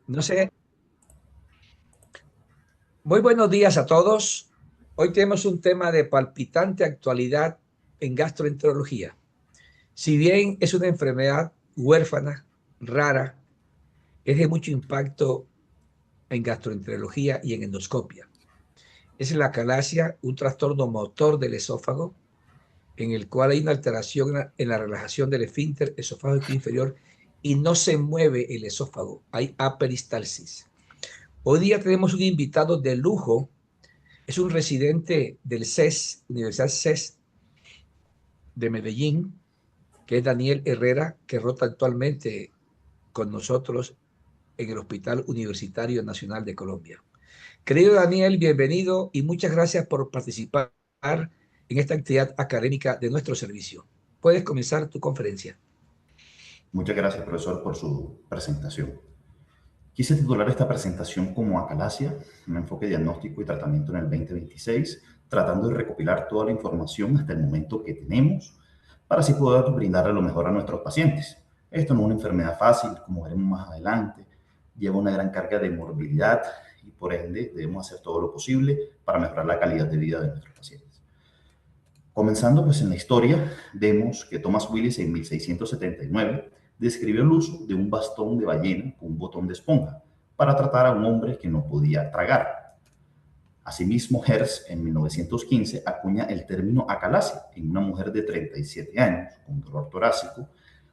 No sé, muy buenos días a todos. Hoy tenemos un tema de palpitante actualidad en gastroenterología. Si bien es una enfermedad huérfana, rara, es de mucho impacto en gastroenterología y en endoscopia. Es la acalasia, un trastorno motor del esófago, en el cual hay una alteración en la relajación del esfínter esofágico inferior y no se mueve el esófago, hay aperistalsis. Hoy día tenemos un invitado de lujo. Es un residente del CES, Universidad CES de Medellín, que es Daniel Herrera, que rota actualmente con nosotros en el Hospital Universitario Nacional de Colombia. Querido Daniel, bienvenido y muchas gracias por participar en esta actividad académica de nuestro servicio. Puedes comenzar tu conferencia. Muchas gracias, profesor, por su presentación. Quise titular esta presentación como Acalasia, un enfoque diagnóstico y tratamiento en el 2026, tratando de recopilar toda la información hasta el momento que tenemos para así poder brindarle lo mejor a nuestros pacientes. Esto no es una enfermedad fácil, como veremos más adelante, lleva una gran carga de morbilidad y por ende debemos hacer todo lo posible para mejorar la calidad de vida de nuestros pacientes. Comenzando pues en la historia, vemos que Thomas Willis en 1679 describió el uso de un bastón de ballena con un botón de esponja para tratar a un hombre que no podía tragar. Asimismo, Hertz en 1915 acuña el término acalasia en una mujer de 37 años con dolor torácico,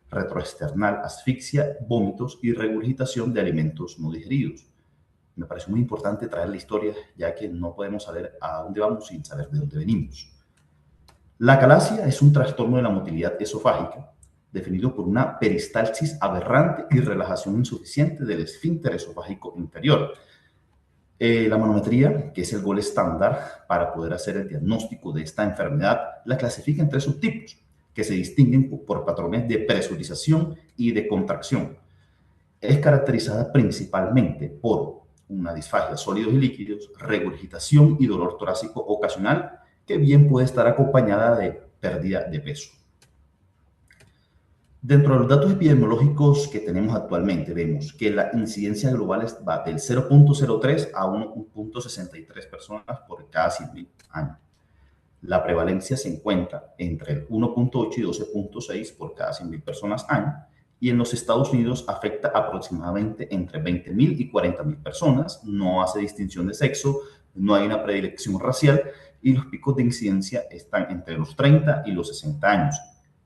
retroesternal, asfixia, vómitos y regurgitación de alimentos no digeridos. Me parece muy importante traer la historia, ya que no podemos saber a dónde vamos sin saber de dónde venimos. La acalasia es un trastorno de la motilidad esofágica definido por una peristalsis aberrante y relajación insuficiente del esfínter esofágico inferior. La manometría, que es el gol estándar para poder hacer el diagnóstico de esta enfermedad, la clasifica en tres subtipos que se distinguen por patrones de presurización y de contracción. Es caracterizada principalmente por una disfagia de sólidos y líquidos, regurgitación y dolor torácico ocasional, que bien puede estar acompañada de pérdida de peso. Dentro de los datos epidemiológicos que tenemos actualmente, vemos que la incidencia global va del 0.03 a 1.63 personas por cada 100.000 años. La prevalencia se encuentra entre el 1.8 y 12.6 por cada 100.000 personas año, y en los Estados Unidos afecta aproximadamente entre 20.000 y 40.000 personas, no hace distinción de sexo, no hay una predilección racial, y los picos de incidencia están entre los 30 y los 60 años.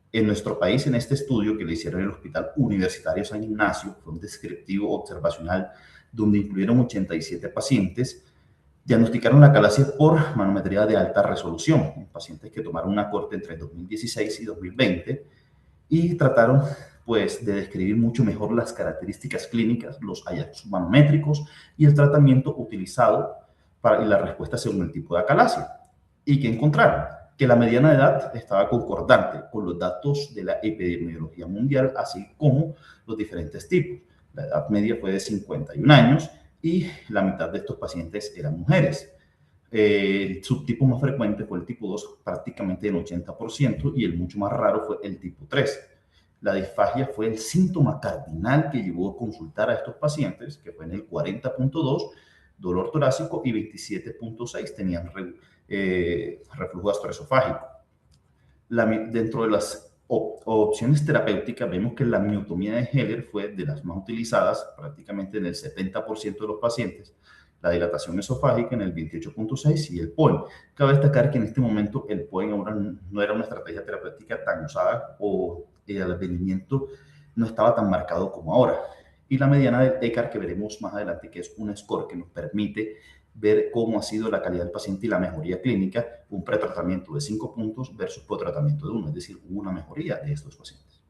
En nuestro país, en este estudio que le hicieron en el Hospital Universitario San Ignacio, fue un descriptivo observacional donde incluyeron 87 pacientes, diagnosticaron la acalasia por manometría de alta resolución en pacientes que tomaron una corte entre 2016 y 2020 y trataron pues de describir mucho mejor las características clínicas, los hallazgos manométricos y el tratamiento utilizado y la respuesta según el tipo de acalasia. ¿Y qué encontraron? Que la mediana de edad estaba concordante con los datos de la epidemiología mundial, así como los diferentes tipos. La edad media fue de 51 años y la mitad de estos pacientes eran mujeres. El subtipo más frecuente fue el tipo 2, prácticamente en 80%, y el mucho más raro fue el tipo 3. La disfagia fue el síntoma cardinal que llevó a consultar a estos pacientes, que fue en el 40.2, dolor torácico, y 27.6 tenían reflujo gastroesofágico. Dentro de las opciones terapéuticas, vemos que la miotomía de Heller fue de las más utilizadas, prácticamente en el 70% de los pacientes, la dilatación esofágica en el 28.6 y el POEM. Cabe destacar que en este momento el POEM ahora no era una estrategia terapéutica tan usada, o el advenimiento no estaba tan marcado como ahora. Y la mediana del ECAR, que veremos más adelante, que es un score que nos permite ver cómo ha sido la calidad del paciente y la mejoría clínica, un pretratamiento de 5 puntos versus posttratamiento de 1, es decir, hubo una mejoría de estos pacientes.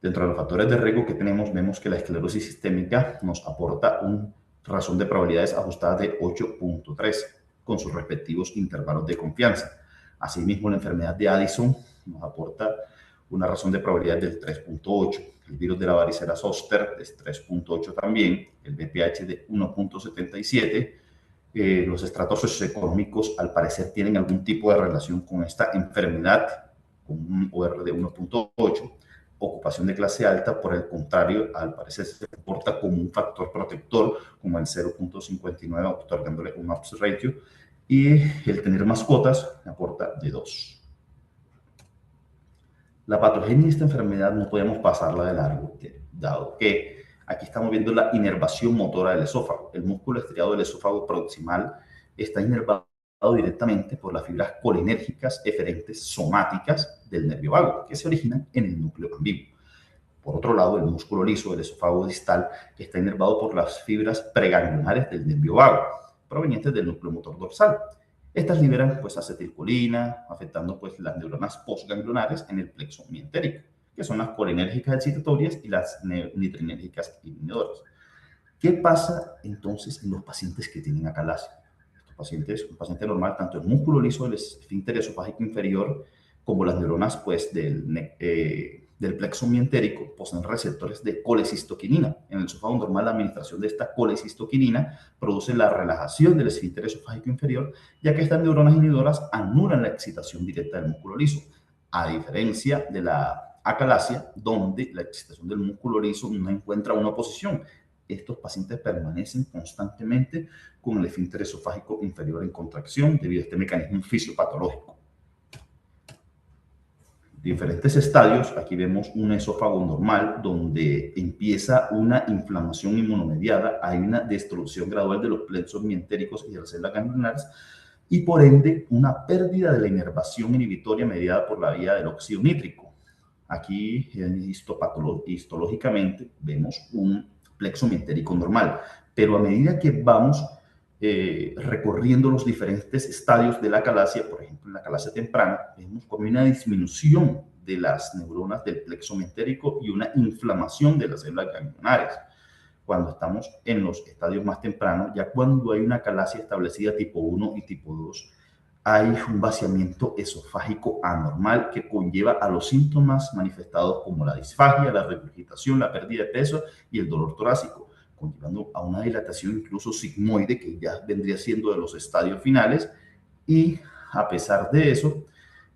Dentro de los factores de riesgo que tenemos, vemos que la esclerosis sistémica nos aporta una razón de probabilidades ajustada de 8.3, con sus respectivos intervalos de confianza. Asimismo, la enfermedad de Addison nos aporta una razón de probabilidades del 3.8. El virus de la varicela zoster es 3.8 también, el BPH de 1.77. Los estratos socioeconómicos al parecer tienen algún tipo de relación con esta enfermedad, con un OR de 1.8. ocupación de clase alta, por el contrario, al parecer se comporta como un factor protector, como el 0.59, otorgándole un odds ratio, y el tener mascotas aporta de 2. La patogenia de esta enfermedad no podemos pasarla de largo, dado que aquí estamos viendo la inervación motora del esófago. El músculo estriado del esófago proximal está inervado directamente por las fibras colinérgicas eferentes somáticas del nervio vago, que se originan en el núcleo ambiguo. Por otro lado, el músculo liso del esófago distal está inervado por las fibras preganglionares del nervio vago, provenientes del núcleo motor dorsal. Estas liberan pues acetilcolina, afectando pues las neuronas postganglionares en el plexo mientérico, que son las colinérgicas excitatorias y las nitrinérgicas inhibidoras. ¿Qué pasa entonces en los pacientes que tienen acalasia? Estos pacientes, un paciente normal, tanto el músculo liso del esfínter esofágico inferior como las neuronas pues del plexo mientérico poseen receptores de colecistoquinina. En el esófago normal, la administración de esta colecistoquinina produce la relajación del esfínter esofágico inferior, ya que estas neuronas inhibidoras anulan la excitación directa del músculo liso, a diferencia de la acalasia, donde la excitación del músculo liso no encuentra una oposición. Estos pacientes permanecen constantemente con el esfínter esofágico inferior en contracción debido a este mecanismo fisiopatológico. Diferentes estadios. Aquí vemos un esófago normal donde empieza una inflamación inmunomediada, hay una destrucción gradual de los plexos mientéricos y de las células ganglionares y por ende una pérdida de la inervación inhibitoria mediada por la vía del óxido nítrico. Aquí histológicamente vemos un plexo mientérico normal, pero a medida que vamos recorriendo los diferentes estadios de la acalasia, por ejemplo, en la acalasia temprana, vemos como una disminución de las neuronas del plexo mientérico y una inflamación de las células ganglionares. Cuando estamos en los estadios más tempranos, ya cuando hay una acalasia establecida tipo 1 y tipo 2, hay un vaciamiento esofágico anormal que conlleva a los síntomas manifestados como la disfagia, la regurgitación, la pérdida de peso y el dolor torácico, conllevando a una dilatación incluso sigmoide, que ya vendría siendo de los estadios finales, y a pesar de eso,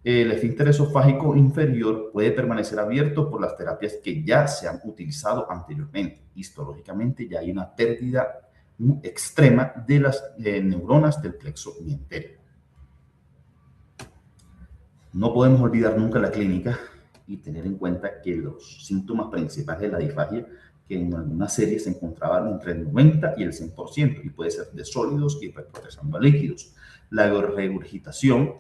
el esfínter esofágico inferior puede permanecer abierto por las terapias que ya se han utilizado anteriormente. Histológicamente ya hay una pérdida extrema de las neuronas del plexo mientérico. No podemos olvidar nunca la clínica y tener en cuenta que los síntomas principales de la disfagia, que en algunas series se encontraban entre el 90 y el 100%, y puede ser de sólidos y reprocesando a líquidos. La regurgitación,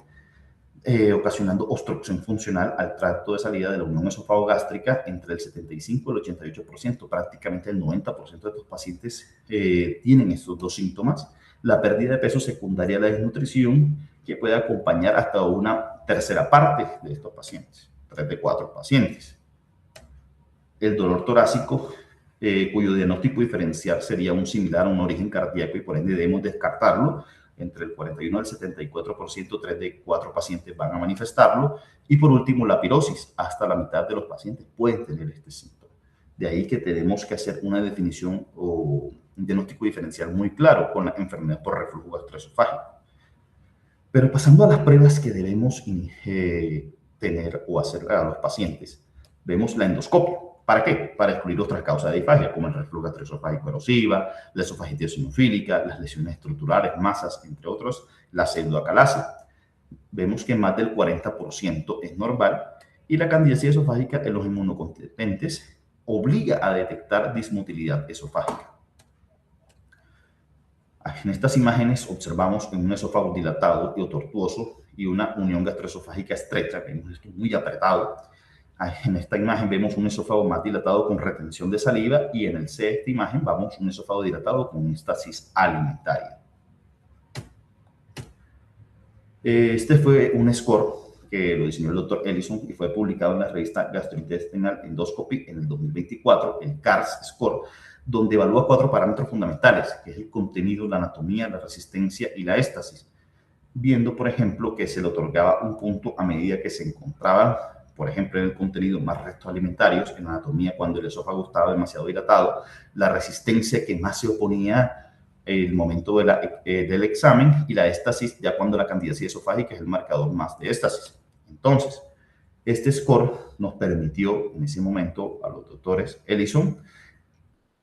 ocasionando obstrucción funcional al tracto de salida de la unión esófago-gástrica entre el 75 y el 88%, prácticamente el 90% de estos pacientes tienen estos dos síntomas. La pérdida de peso secundaria a la desnutrición, que puede acompañar hasta una tercera parte de estos pacientes, 3 de 4 pacientes. El dolor torácico, cuyo diagnóstico diferencial sería un similar a un origen cardíaco y por ende debemos descartarlo. Entre el 41 y el 74%, 3 de 4 pacientes van a manifestarlo. Y por último, la pirosis. Hasta la mitad de los pacientes pueden tener este síntoma. De ahí que tenemos que hacer una definición o un diagnóstico diferencial muy claro con la enfermedad por reflujo gastroesofágico. Pero pasando a las pruebas que debemos tener o hacer a los pacientes, vemos la endoscopia. ¿Para qué? Para excluir otras causas de disfagia, como el reflujo gastroesofágico erosiva, la esofagitis eosinofílica, las lesiones estructurales, masas, entre otros, la pseudoacalasia. Vemos que más del 40% es normal y la candidiasis esofágica en los inmunocompetentes obliga a detectar dismotilidad esofágica. En estas imágenes observamos un esófago dilatado y tortuoso y una unión gastroesofágica estrecha, vemos esto muy apretado. En esta imagen vemos un esófago más dilatado con retención de saliva y en el C de esta imagen vemos un esófago dilatado con éstasis alimentaria. Este fue un score que lo diseñó el doctor Ellison y fue publicado en la revista Gastrointestinal Endoscopy en el 2024, el CARS Score, donde evalúa 4 parámetros fundamentales, que es el contenido, la anatomía, la resistencia y la éstasis, viendo, por ejemplo, que se le otorgaba un punto a medida que se encontraba, por ejemplo, en el contenido más restos alimentarios, en la anatomía cuando el esófago estaba demasiado dilatado, la resistencia que más se oponía el momento del examen y la éstasis ya cuando la candidiasis esofágica es el marcador más de éstasis. Entonces, Este score nos permitió en ese momento a los doctores Ellison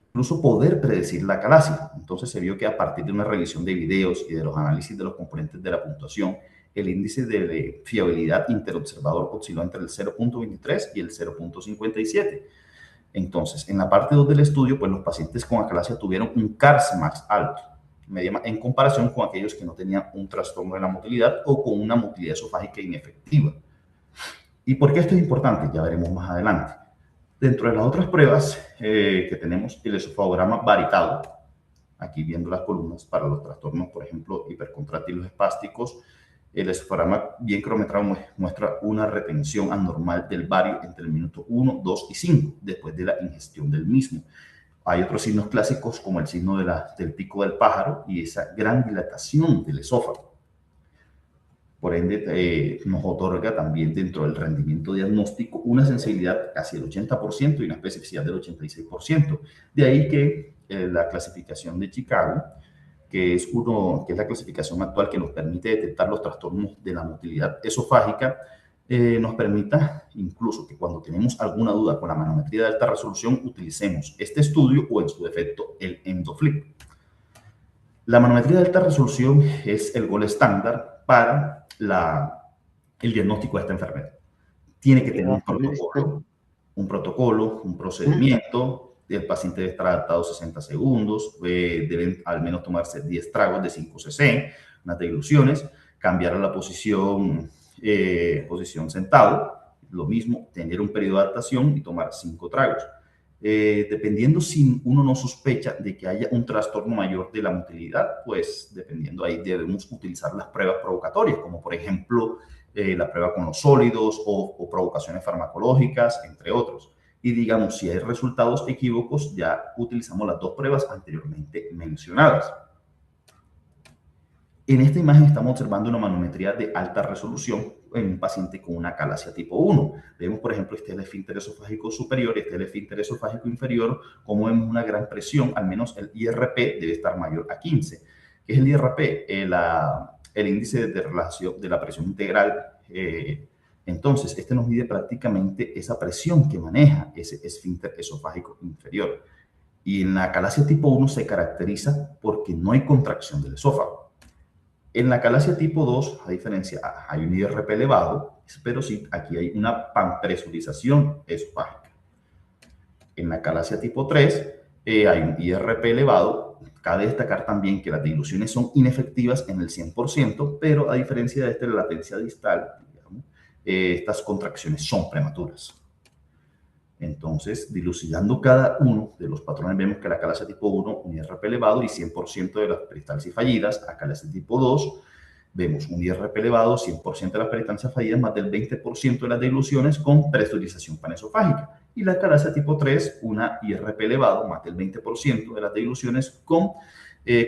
incluso poder predecir la acalasia. Entonces se vio que a partir de una revisión de videos y de los análisis de los componentes de la puntuación, el índice de fiabilidad interobservador osciló entre el 0.23 y el 0.57. Entonces, en la parte 2 del estudio, pues los pacientes con acalasia tuvieron un CARS más alto, en comparación con aquellos que no tenían un trastorno de la motilidad o con una motilidad esofágica inefectiva. ¿Y por qué esto es importante? Ya veremos más adelante. Dentro de las otras pruebas que tenemos el esofagograma varitado, aquí viendo las columnas para los trastornos, por ejemplo, hipercontráctiles espásticos, el esofagograma bien cronometrado muestra una retención anormal del bario entre el minuto 1, 2 y 5 después de la ingestión del mismo. Hay otros signos clásicos como el signo del pico del pájaro y esa gran dilatación del esófago. Por ende, nos otorga también dentro del rendimiento diagnóstico una sensibilidad casi del 80% y una especificidad del 86%. De ahí que la clasificación de Chicago, que es la clasificación actual que nos permite detectar los trastornos de la motilidad esofágica, nos permita incluso que cuando tenemos alguna duda con la manometría de alta resolución, utilicemos este estudio o en su defecto el EndoFlip. La manometría de alta resolución es el gold estándar para el diagnóstico de esta enfermedad. Tiene que tener un protocolo, un procedimiento. El paciente debe estar adaptado 60 segundos, deben al menos tomarse 10 tragos de 5 cc, unas diluciones, cambiar a la posición sentado, lo mismo, tener un periodo de adaptación y tomar 5 tragos. Dependiendo si uno no sospecha de que haya un trastorno mayor de la motilidad, pues dependiendo ahí debemos utilizar las pruebas provocatorias, como por ejemplo la prueba con los sólidos o provocaciones farmacológicas, entre otros. Y digamos, si hay resultados equívocos, ya utilizamos las dos pruebas anteriormente mencionadas. En esta imagen estamos observando una manometría de alta resolución en un paciente con una acalasia tipo 1. Vemos, por ejemplo, este es el esfínter esofágico superior, este es el esfínter esofágico inferior. Como vemos una gran presión, al menos el IRP debe estar mayor a 15. ¿Qué es el IRP? El índice de relación de la presión integral. Entonces, este nos mide prácticamente esa presión que maneja ese esfínter esofágico inferior. Y en la acalasia tipo 1 se caracteriza porque no hay contracción del esófago. En la acalasia tipo 2, a diferencia, hay un IRP elevado, pero sí, aquí hay una panpresurización esofágica. En la acalasia tipo 3, hay un IRP elevado. Cabe destacar también que las diluciones son inefectivas en el 100%, pero a diferencia de la latencia distal, digamos, estas contracciones son prematuras. Entonces, dilucidando cada uno de los patrones, vemos que la acalasia tipo 1, un IRP elevado y 100% de las peristalsis fallidas. Acalasia tipo 2, vemos un IRP elevado, 100% de las peristalsis fallidas, más del 20% de las diluciones con presurización panesofágica. Y la acalasia tipo 3, una IRP elevado, más del 20% de las diluciones con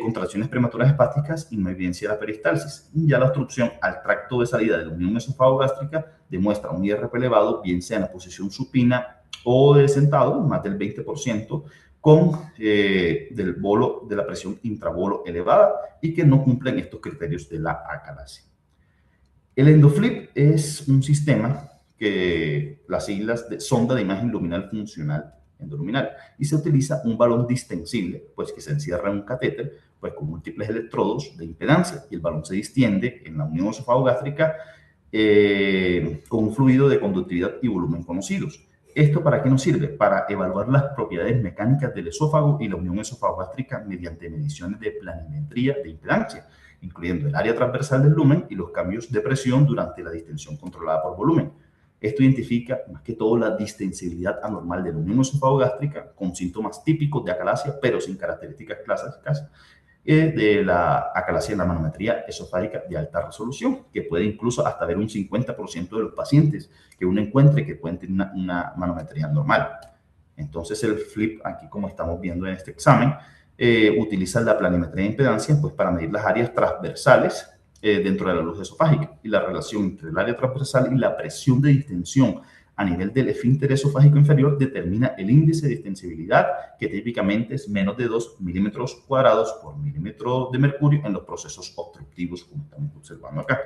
contracciones prematuras hepáticas y no evidencia de la peristalsis. Y ya la obstrucción al tracto de salida de la unión esofagogástrica demuestra un IRP elevado, bien sea en la posición supina o de sentado, más del 20%, con del bolo de la presión intravolo elevada y que no cumplen estos criterios de la acalasia. El EndoFlip es un sistema que las siglas de sonda de imagen luminal funcional endoluminal y se utiliza un balón distensible, pues que se encierra en un catéter, pues con múltiples electrodos de impedancia y el balón se distiende en la unión esofagogástrica con un fluido de conductividad y volumen conocidos. ¿Esto para qué nos sirve? Para evaluar las propiedades mecánicas del esófago y la unión esofagogástrica mediante mediciones de planimetría de impedancia, incluyendo el área transversal del lumen y los cambios de presión durante la distensión controlada por volumen. Esto identifica más que todo la distensibilidad anormal de la unión esofagogástrica con síntomas típicos de acalasia, pero sin características clásicas de la acalasia en la manometría esofágica de alta resolución, que puede incluso hasta ver un 50% de los pacientes que uno encuentre que pueden tener una manometría normal. Entonces el FLIP, aquí como estamos viendo en este examen, utiliza la planimetría de impedancia pues, para medir las áreas transversales dentro de la luz esofágica y la relación entre el área transversal y la presión de distensión a nivel del esfínter esofágico inferior determina el índice de distensibilidad, que típicamente es menos de 2 milímetros cuadrados por milímetro de mercurio en los procesos obstructivos, como estamos observando acá.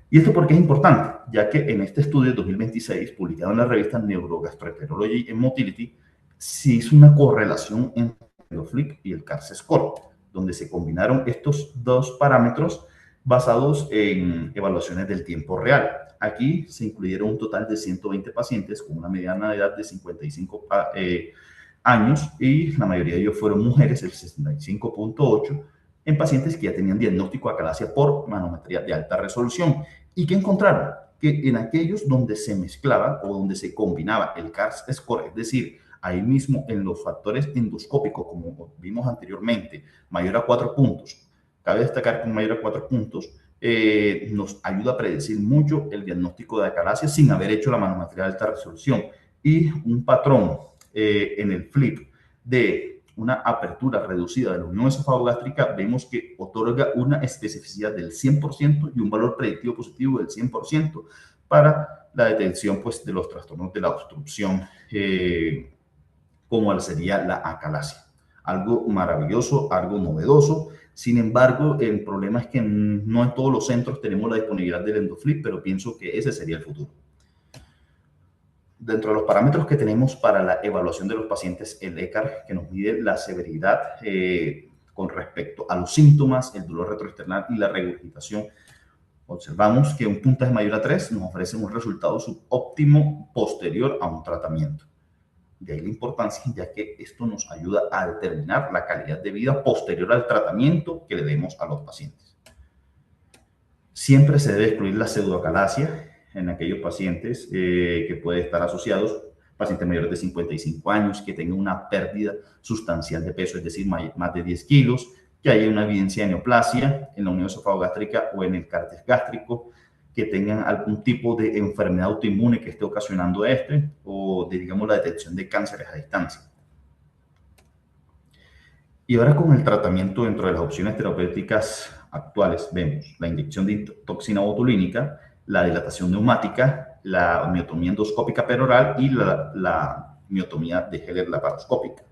¿Y esto por qué es importante? Ya que en este estudio de 2026, publicado en la revista Neurogastroenterology and Motility, se hizo una correlación entre el FLIP y el CARS score, donde se combinaron estos dos parámetros basados en evaluaciones del tiempo real. Aquí se incluyeron un total de 120 pacientes con una mediana de edad de 55 años y la mayoría de ellos fueron mujeres, el 65.8%, en pacientes que ya tenían diagnóstico de acalasia por manometría de alta resolución. ¿Y qué encontraron? Que en aquellos donde se mezclaba o donde se combinaba el CARS score, es decir, ahí mismo en los factores endoscópicos, como vimos anteriormente, mayor a 4 puntos, cabe destacar que mayor a 4 puntos nos ayuda a predecir mucho el diagnóstico de acalasia sin haber hecho la manometría de alta resolución. Y un patrón en el FLIP de una apertura reducida de la unión esofagogástrica, vemos que otorga una especificidad del 100% y un valor predictivo positivo del 100% para la detección pues, de los trastornos de la obstrucción, como sería la acalasia. Algo maravilloso, algo novedoso. Sin embargo, el problema es que no en todos los centros tenemos la disponibilidad del EndoFLIP, pero pienso que ese sería el futuro. Dentro de los parámetros que tenemos para la evaluación de los pacientes, el ECAR, que nos mide la severidad con respecto a los síntomas, el dolor retroesternal y la regurgitación, observamos que un puntaje mayor a 3 nos ofrece un resultado subóptimo posterior a un tratamiento. De ahí la importancia, ya que esto nos ayuda a determinar la calidad de vida posterior al tratamiento que le demos a los pacientes. Siempre se debe excluir la pseudoacalasia en aquellos pacientes que pueden estar asociados, pacientes mayores de 55 años, que tengan una pérdida sustancial de peso, es decir, más de 10 kilos, que haya una evidencia de neoplasia en la unión esofagogástrica o en el cártex gástrico, que tengan algún tipo de enfermedad autoinmune que esté ocasionando o de, digamos, la detección de cánceres a distancia. Y ahora con el tratamiento dentro de las opciones terapéuticas actuales, vemos la inyección de toxina botulínica, la dilatación neumática, la miotomía endoscópica peroral y la miotomía de Heller laparoscópica.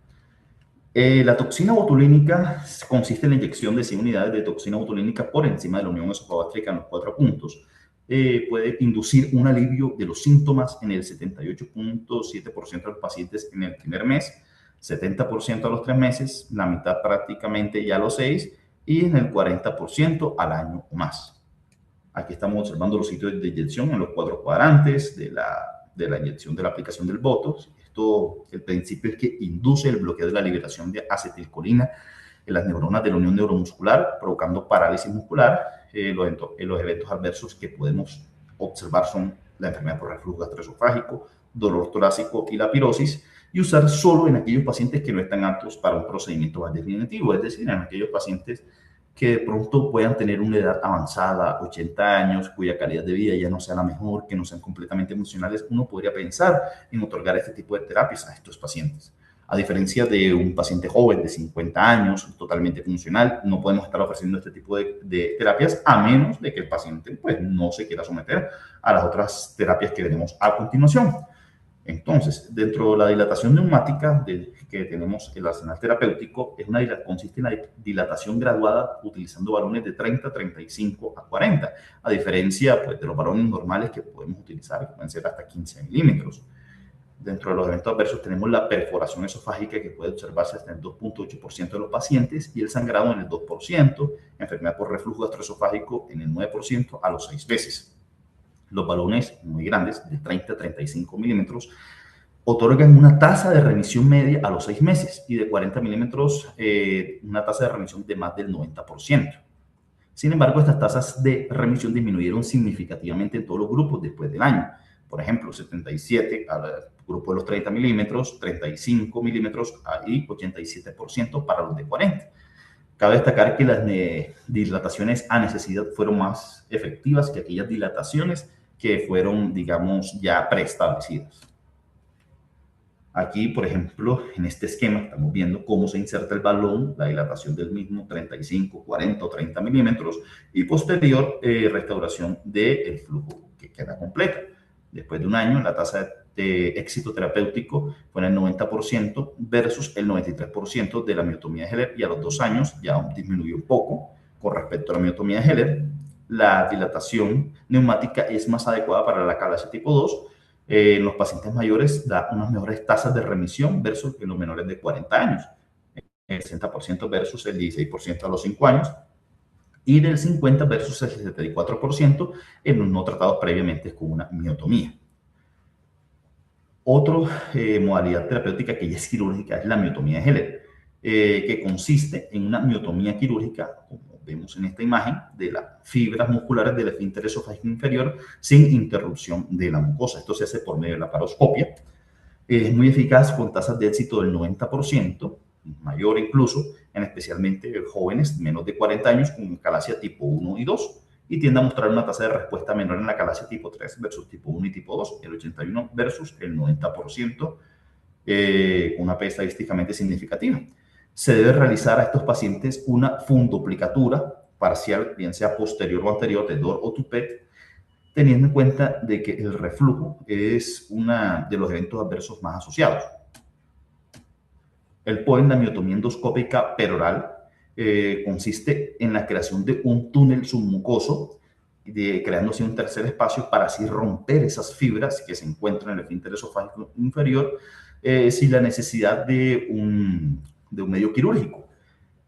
La toxina botulínica consiste en la inyección de 100 unidades de toxina botulínica por encima de la unión esofagástrica en los 4 puntos. Puede inducir un alivio de los síntomas en el 78.7% de los pacientes en el primer mes, 70% a los 3 meses, la mitad prácticamente ya a los 6 y en el 40% al año o más. Aquí estamos observando los sitios de inyección en los 4 cuadrantes de la inyección de la aplicación del Botox. Esto, el principio es que induce el bloqueo de la liberación de acetilcolina en las neuronas de la unión neuromuscular, provocando parálisis muscular. Los eventos adversos que podemos observar son la enfermedad por reflujo gastroesofágico, dolor torácico y la pirosis, y usar solo en aquellos pacientes que no están aptos para un procedimiento más definitivo, es decir, en aquellos pacientes que de pronto puedan tener una edad avanzada, 80 años, cuya calidad de vida ya no sea la mejor, que no sean completamente funcionales. Uno podría pensar en otorgar este tipo de terapias a estos pacientes. A diferencia de un paciente joven de 50 años, totalmente funcional, no podemos estar ofreciendo este tipo de terapias a menos de que el paciente pues, no se quiera someter a las otras terapias que veremos a continuación. Entonces, dentro de la dilatación neumática que tenemos el arsenal terapéutico, consiste en la dilatación graduada utilizando balones de 30, 35 a 40, a diferencia pues, de los balones normales que podemos utilizar, que pueden ser hasta 15 milímetros. Dentro de los eventos adversos tenemos la perforación esofágica que puede observarse hasta el 2.8% de los pacientes y el sangrado en el 2%, enfermedad por reflujo gastroesofágico en el 9% a los 6 meses. Los balones muy grandes, de 30 a 35 milímetros, otorgan una tasa de remisión media a los 6 meses y de 40 milímetros una tasa de remisión de más del 90%. Sin embargo, estas tasas de remisión disminuyeron significativamente en todos los grupos después del año. Por ejemplo, 77 al grupo de los 30 milímetros, 35 milímetros y 87% para los de 40. Cabe destacar que las dilataciones a necesidad fueron más efectivas que aquellas dilataciones que fueron, digamos, ya preestablecidas. Aquí, por ejemplo, en este esquema estamos viendo cómo se inserta el balón, la dilatación del mismo 35, 40 o 30 milímetros y posterior restauración del flujo que queda completa. Después de un año, la tasa de éxito terapéutico fue en el 90% versus el 93% de la miotomía de Heller, y a los 2 años ya disminuyó un poco con respecto a la miotomía de Heller. la dilatación neumática es más adecuada para la calasia tipo 2. En los pacientes mayores da unas mejores tasas de remisión versus en los menores de 40 años. El 60% versus el 16% a los 5 años y del 50 versus el 74% en los no tratados previamente con una miotomía. Otra modalidad terapéutica que ya es quirúrgica es la miotomía de Heller, que consiste en una miotomía quirúrgica, como vemos en esta imagen, de las fibras musculares del esfínter esofágico inferior sin interrupción de la mucosa. Esto se hace por medio de la laparoscopia. Es muy eficaz con tasas de éxito del 90%, mayor incluso, en especialmente jóvenes menos de 40 años con calasia tipo 1 y 2, y tiende a mostrar una tasa de respuesta menor en la calasia tipo 3 versus tipo 1 y tipo 2, el 81 versus el 90%, una P estadísticamente significativa. Se debe realizar a estos pacientes una fundoplicatura parcial, bien sea posterior o anterior de DOR o TUPET, teniendo en cuenta de que el reflujo es uno de los eventos adversos más asociados. El POEM, la miotomía endoscópica peroral, consiste en la creación de un túnel submucoso, creándose un tercer espacio para así romper esas fibras que se encuentran en el esfínter esofágico inferior sin la necesidad de un medio quirúrgico.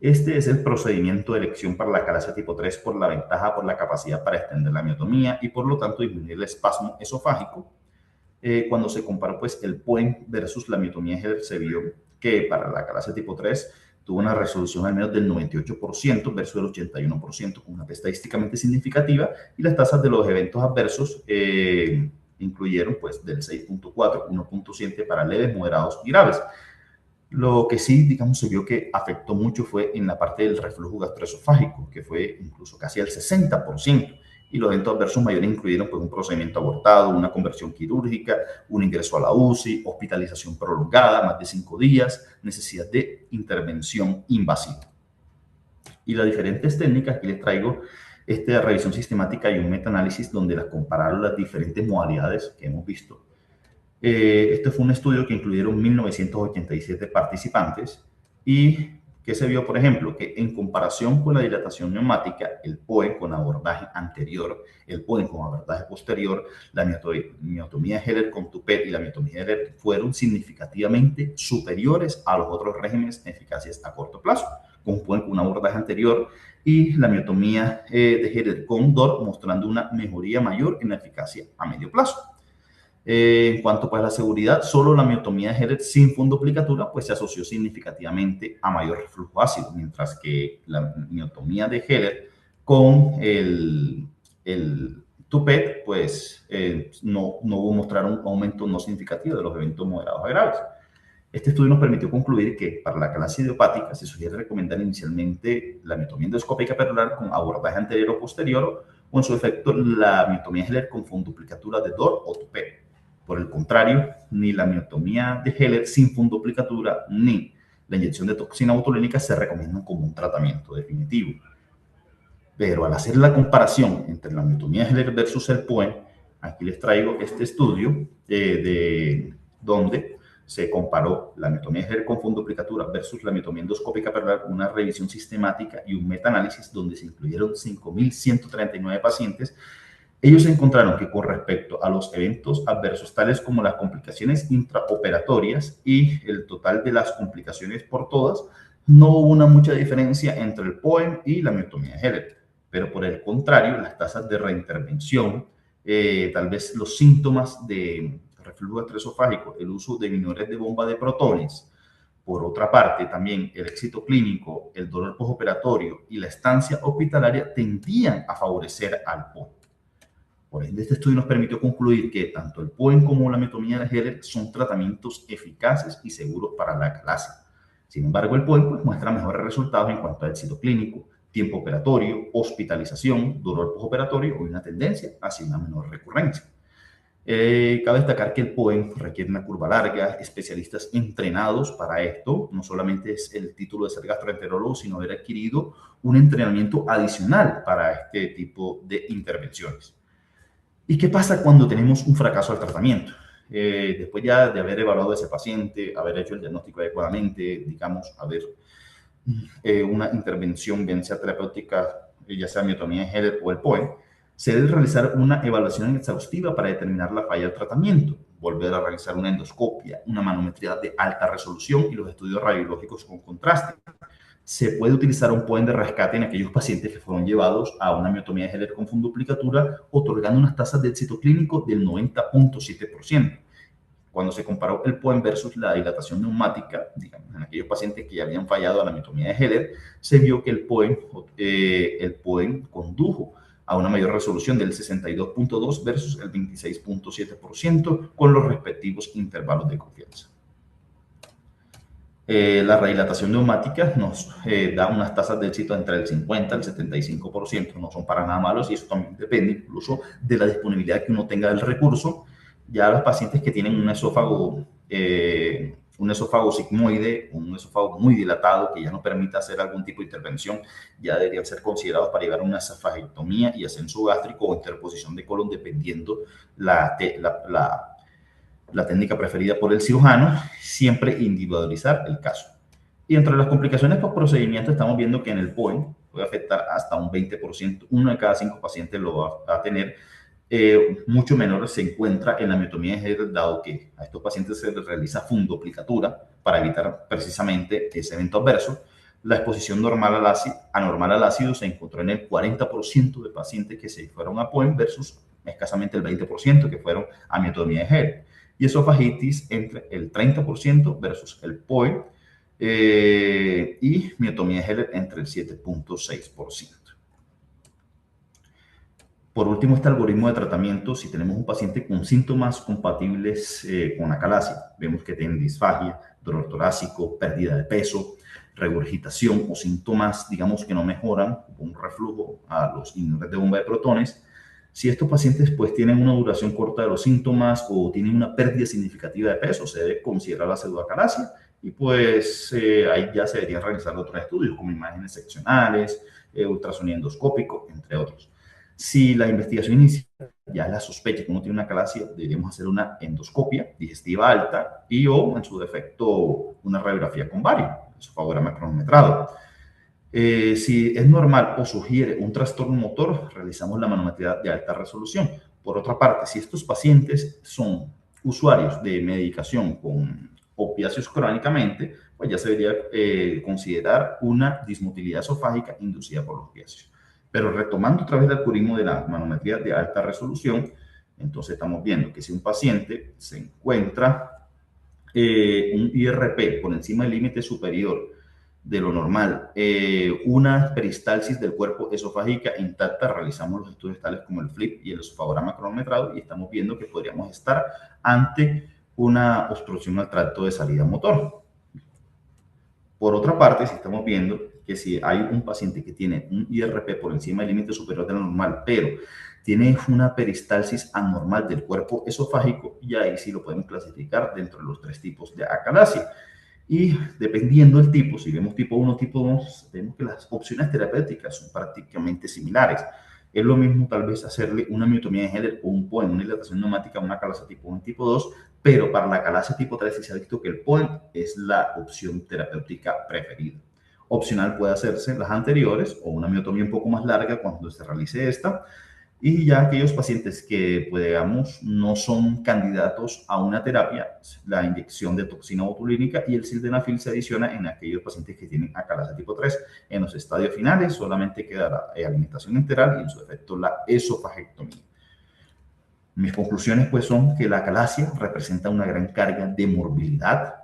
Este es el procedimiento de elección para la calasia tipo 3 por la ventaja, por la capacidad para extender la miotomía y por lo tanto disminuir el espasmo esofágico. Cuando se comparó pues el POEM versus la miotomía Heller, se vio que para la calasia tipo 3 tuvo una resolución al menos del 98% versus el 81%, con una P estadísticamente significativa, y las tasas de los eventos adversos incluyeron pues del 6.4, 1.7 para leves, moderados y graves. Lo que sí, digamos, se vio que afectó mucho fue en la parte del reflujo gastroesofágico, que fue incluso casi el 60%. Y los eventos adversos mayores incluyeron pues, un procedimiento abortado, una conversión quirúrgica, un ingreso a la UCI, hospitalización prolongada, más de 5 días, necesidad de intervención invasiva. Y las diferentes técnicas que les traigo, esta revisión sistemática y un metaanálisis donde las compararon las diferentes modalidades que hemos visto. Este fue un estudio que incluyeron 1987 participantes y que se vio, por ejemplo, que en comparación con la dilatación neumática, el POEM con abordaje anterior, el POEM con abordaje posterior, la miotomía Heller con TUPET y la miotomía Heller fueron significativamente superiores a los otros regímenes eficaces a corto plazo, con POEM con un abordaje anterior y la miotomía de Heller con DOR mostrando una mejoría mayor en la eficacia a medio plazo. En cuanto pues, a la seguridad, solo la miotomía de Heller sin fundoplicatura pues, se asoció significativamente a mayor reflujo ácido, mientras que la miotomía de Heller con el TUPET pues, no hubo mostrar un aumento no significativo de los eventos moderados a graves. Este estudio nos permitió concluir que para la calasia idiopática se sugiere recomendar inicialmente la miotomía endoscópica peroral con abordaje anterior o posterior, o en su efecto la miotomía Heller con fundoplicatura de DOR o TUPET. Por el contrario, ni la miotomía de Heller sin fundoplicatura ni la inyección de toxina botulínica se recomiendan como un tratamiento definitivo. Pero al hacer la comparación entre la miotomía de Heller versus el POEM, aquí les traigo este estudio donde se comparó la miotomía de Heller con fundoplicatura versus la miotomía endoscópica peroral, una revisión sistemática y un metaanálisis donde se incluyeron 5.139 pacientes. Ellos encontraron que con respecto a los eventos adversos, tales como las complicaciones intraoperatorias y el total de las complicaciones por todas, no hubo una mucha diferencia entre el POEM y la miotomía de Heller. Pero por el contrario, las tasas de reintervención, tal vez los síntomas de reflujo gastroesofágico, el uso de inhibidores de bomba de protones, por otra parte, también el éxito clínico, el dolor postoperatorio y la estancia hospitalaria tendían a favorecer al POEM. Por ende, este estudio nos permitió concluir que tanto el POEM como la miotomía de Heller son tratamientos eficaces y seguros para la calasia. Sin embargo, el POEM pues, muestra mejores resultados en cuanto al éxito clínico, tiempo operatorio, hospitalización, dolor postoperatorio o una tendencia hacia una menor recurrencia. Cabe destacar que el POEM requiere una curva larga, especialistas entrenados para esto. No solamente es el título de ser gastroenterólogo, sino haber adquirido un entrenamiento adicional para este tipo de intervenciones. ¿Y qué pasa cuando tenemos un fracaso al tratamiento? Después ya de haber evaluado a ese paciente, haber hecho el diagnóstico adecuadamente, digamos, haber una intervención, bien sea terapéutica ya sea miotomía de Heller o el POEM, se debe realizar una evaluación exhaustiva para determinar la falla del tratamiento, volver a realizar una endoscopia, una manometría de alta resolución y los estudios radiológicos con contraste. Se puede utilizar un POEM de rescate en aquellos pacientes que fueron llevados a una miotomía de Heller con funduplicatura, otorgando unas tasas de éxito clínico del 90.7%. Cuando se comparó el POEM versus la dilatación neumática, digamos, en aquellos pacientes que ya habían fallado a la miotomía de Heller, se vio que el POEM condujo a una mayor resolución del 62.2 versus el 26.7% con los respectivos intervalos de confianza. La redilatación neumática nos da unas tasas de éxito entre el 50 y el 75%, no son para nada malos y eso también depende incluso de la disponibilidad que uno tenga del recurso. Ya los pacientes que tienen un esófago sigmoide, un esófago muy dilatado que ya no permite hacer algún tipo de intervención, ya deberían ser considerados para llevar una esofagectomía y ascenso gástrico o interposición de colon dependiendo la técnica preferida por el cirujano, siempre individualizar el caso. Y entre las complicaciones post procedimiento estamos viendo que en el POEM puede afectar hasta un 20%, uno de cada 5 pacientes lo va a tener. Mucho menor se encuentra en la miotomía de Heller, dado que a estos pacientes se les realiza fundoplicatura para evitar precisamente ese evento adverso. La exposición anormal al ácido se encontró en el 40% de pacientes que se fueron a POEM versus escasamente el 20% que fueron a miotomía de Heller. Y esofagitis entre el 30% versus el POEM y miotomía de Heller entre el 7.6%. Por último, este algoritmo de tratamiento, si tenemos un paciente con síntomas compatibles con acalasia, vemos que tiene disfagia, dolor torácico, pérdida de peso, regurgitación o síntomas, digamos, que no mejoran, un reflujo a los inhibidores de bomba de protones. Si estos pacientes pues tienen una duración corta de los síntomas o tienen una pérdida significativa de peso, se debe considerar la pseudoacalasia y pues ahí ya se deberían realizar otros estudios como imágenes seccionales, ultrasonido endoscópico, entre otros. Si la investigación inicia ya la sospecha que uno tiene una acalasia, deberíamos hacer una endoscopia digestiva alta y o, en su defecto, una radiografía con bario, esofagograma cronometrado. Si es normal o sugiere un trastorno motor, realizamos la manometría de alta resolución. Por otra parte, si estos pacientes son usuarios de medicación con opiáceos crónicamente, pues ya se debería considerar una dismotilidad esofágica inducida por los opiáceos. Pero retomando otra vez el algoritmo de la manometría de alta resolución, entonces estamos viendo que si un paciente se encuentra un IRP por encima del límite superior de lo normal, una peristalsis del cuerpo esofágica intacta, realizamos los estudios tales como el FLIP y el esofagograma cronometrado y estamos viendo que podríamos estar ante una obstrucción al tracto de salida motor. Por otra parte, si estamos viendo que si hay un paciente que tiene un IRP por encima del límite superior de lo normal, pero tiene una peristalsis anormal del cuerpo esofágico, y ahí sí lo podemos clasificar dentro de los 3 tipos de acalasia. Y dependiendo del tipo, si vemos tipo 1, tipo 2, vemos que las opciones terapéuticas son prácticamente similares. Es lo mismo tal vez hacerle una miotomía de Heller o un POEM, una dilatación neumática, una acalasia tipo 1, tipo 2, pero para la acalasia tipo 3 sí se ha visto que el POEM es la opción terapéutica preferida. Opcional puede hacerse las anteriores o una miotomía un poco más larga cuando se realice esta. Y ya aquellos pacientes que, pues, digamos, no son candidatos a una terapia, la inyección de toxina botulínica y el sildenafil se adiciona en aquellos pacientes que tienen acalasia tipo 3. En los estadios finales solamente quedará alimentación enteral y en su efecto la esofagectomía. Mis conclusiones pues son que la acalasia representa una gran carga de morbilidad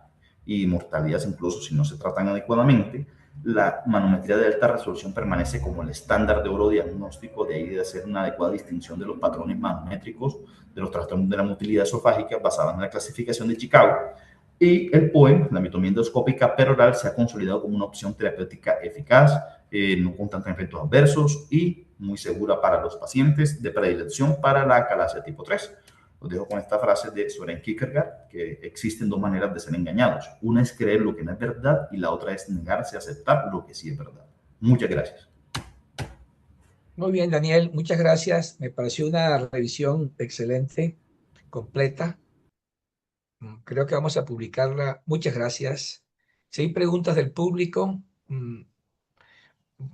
y mortalidad incluso si no se tratan adecuadamente. La manometría de alta resolución permanece como el estándar de oro diagnóstico, de ahí de hacer una adecuada distinción de los patrones manométricos de los trastornos de la motilidad esofágica basada en la clasificación de Chicago. Y el POEM, la miotomía endoscópica peroral, se ha consolidado como una opción terapéutica eficaz, no con tantos efectos adversos y muy segura para los pacientes, de predilección para la acalasia tipo 3. Los dejo con esta frase de Søren Kierkegaard, que existen 2 maneras de ser engañados. Una es creer lo que no es verdad y la otra es negarse a aceptar lo que sí es verdad. Muchas gracias. Muy bien, Daniel, muchas gracias. Me pareció una revisión excelente, completa. Creo que vamos a publicarla. Muchas gracias. Si hay preguntas del público,